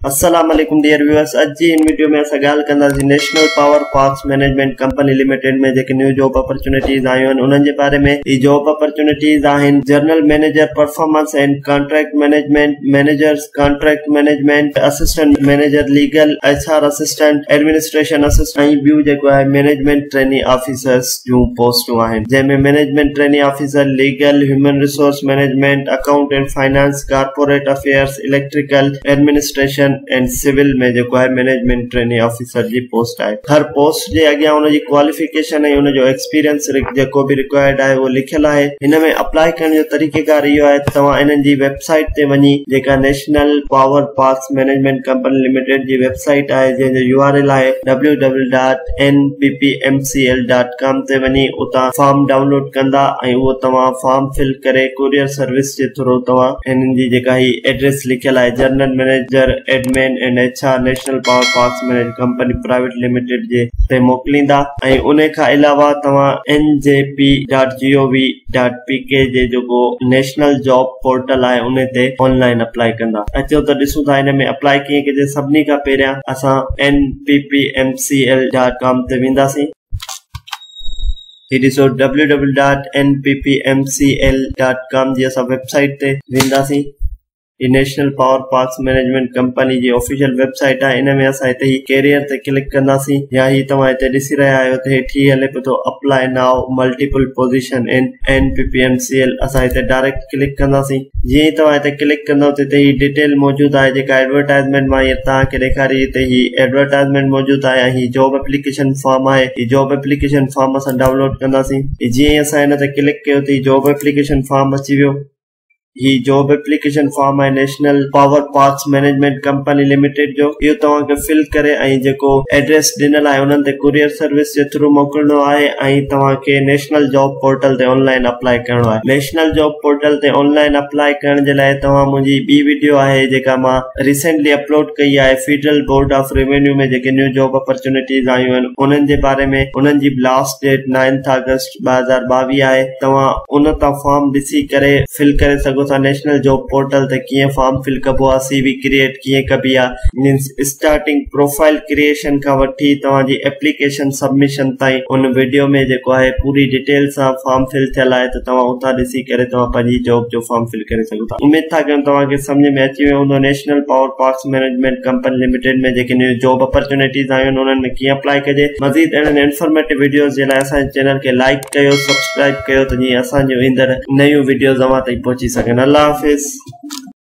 अस्सलाम वालेकुम dear viewers. आज जी इन वीडियो में असां ॻाल्हि कंदासीं national power parks management company limited में जेके न्यू जॉब अपॉर्चुनिटीज़ आयूं आहिनि उन्हनि जे बारे में। ई जॉब अपॉर्चुनिटीज़ आहिनि general manager performance and contract management, managers contract management, assistant manager legal, HR assistant, administration assistant ऐं ॿियूं जेको आहे मैनेजमेंट ट्रेनी ऑफिसर्स जूं पोस्टूं आहिनि, जंहिंमें management trainee officer, legal, human resource management, account and finance, corporate affairs, electrical, administration and civil में जेको है मैनेजमेंट ट्रेनी ऑफिसर जी पोस्ट है। हर पोस्ट जे अॻियां उन जी क्वालिफिकेशन ऐं उन जो एक्सपीरियंस जेको भी रिक्वायर्ड है वो लिखियल है। इन में अप्लाई करण जो तरीक़ेकार इहो है, तव्हां इन्हनि जी वेबसाइट ते वञी जेका national power parks management company limited जी वेबसाइट है जंहिंजो URL है www.nppmcl.com ते वञी उतां फॉर्म डाउनलोड कंदा ऐं उहो तव्हां फॉर्म फिल करे कुरियर सर्विस जे थ्रू तव्हां इन्हनि जी जेका ही एड्रेस लिखियल है general manager admin and HR national power parks management company private limited जे ते मोकिलींदा ऐं उन खां अलावा तव्हां njp.gov.pk जे जेको नेशनल जॉब पोर्टल है उन ते ऑनलाइन अप्लाई कंदा। अचो त ॾिसूं था इन में अप्लाई कीअं कजे। सभिनी खां पहिरियां असां nppmcl.com ते वेंदासीं। ही ॾिसो www.nppmcl.com जी असां वेबसाइट ते वेंदासीं। ये national power parks management company जी ऑफिशियल वेबसाइट है। इन में असां हिते ही कैरियर ते क्लिक कंदासीं या ही तव्हां हिते ॾिसी रहिया आहियो त हेठि हले पियो थो apply now multiple position in NPPMCL। असां हिते डायरेक्ट क्लिक कंदासीं। जीअं ई तव्हां हिते क्लिक कंदव त हिते ही डिटेल मौजूद आहे जेका एडवर्टाइजमेंट मां तव्हांखे ॾेखारी। हिते ही एडवर्टाइजमेंट मौजूद आहे। ही जॉब एप्लीकेशन फॉर्म आहे। ही जॉब एप्लीकेशन फॉर्म असां डाउनलोड कंदासीं। जीअं ई असां हिन ते क्लिक कयो त जॉब एप्लीकेशन फॉर्म अची वियो। ही जॉब एप्लीकेशन फॉर्म है national power parks management company limited जो। इहो तव्हांखे फिल करे ऐं जेको एड्रेस ॾिनल आहे उन्हनि ते कुरियर सर्विस जे थ्रू मोकिलणो आहे ऐं तव्हांखे नेशनल जॉब पोर्टल ते ऑनलाइन अप्लाई करणो आहे। नेशनल जॉब पोर्टल ते ऑनलाइन अप्लाई करण जे लाइ तव्हां मुंहिंजी ॿी वीडियो आहे जेका मां रिसेंटली अपलोड कई आहे फेडरल बोर्ड ऑफ रेवेन्यू में जेके न्यू जॉब अपॉर्चुनिटीज़ आयूं आहिनि उन्हनि जे बारे में। उन्हनि जी लास्ट डेट 9 अगस्त 2022 आहे। तव्हां उन तां फॉर्म ॾिसी करे फिल करे सघो था। नेशनल जॉब पोर्टल ते कीअं फॉर्म फिल कबो आहे, CV क्रिएट कीअं कबी आहे, मींस स्टार्टिंग प्रोफाइल क्रिएशन खां वठी तव्हांजी एप्लीकेशन सबमिशन ताईं उन वीडियो में जेको आहे पूरी डिटेल सां फॉर्म फिल थियल आहे। त तव्हां उतां ॾिसी करे तव्हां पंहिंजी जॉब जो फॉर्म फिल करे सघो था। उमेद था कयूं तव्हांखे समझ में अची वियो हूंदो national power parks management company limited में जेके न्यू जॉब अपॉर्चुनिटीज़ आयूं आहिनि उन्हनि में कीअं अप्लाई कजे। मज़ीद अहिड़नि इंफॉर्मेटिव वीडियोस जे लाइ असांजे चैनल खे लाइक कयो, सब्सक्राइब कयो त जीअं असांजो ईंदड़ नयूं वीडियोस अव्हां ताईं पहुची सघनि। अल्लाह हाफ़िज़।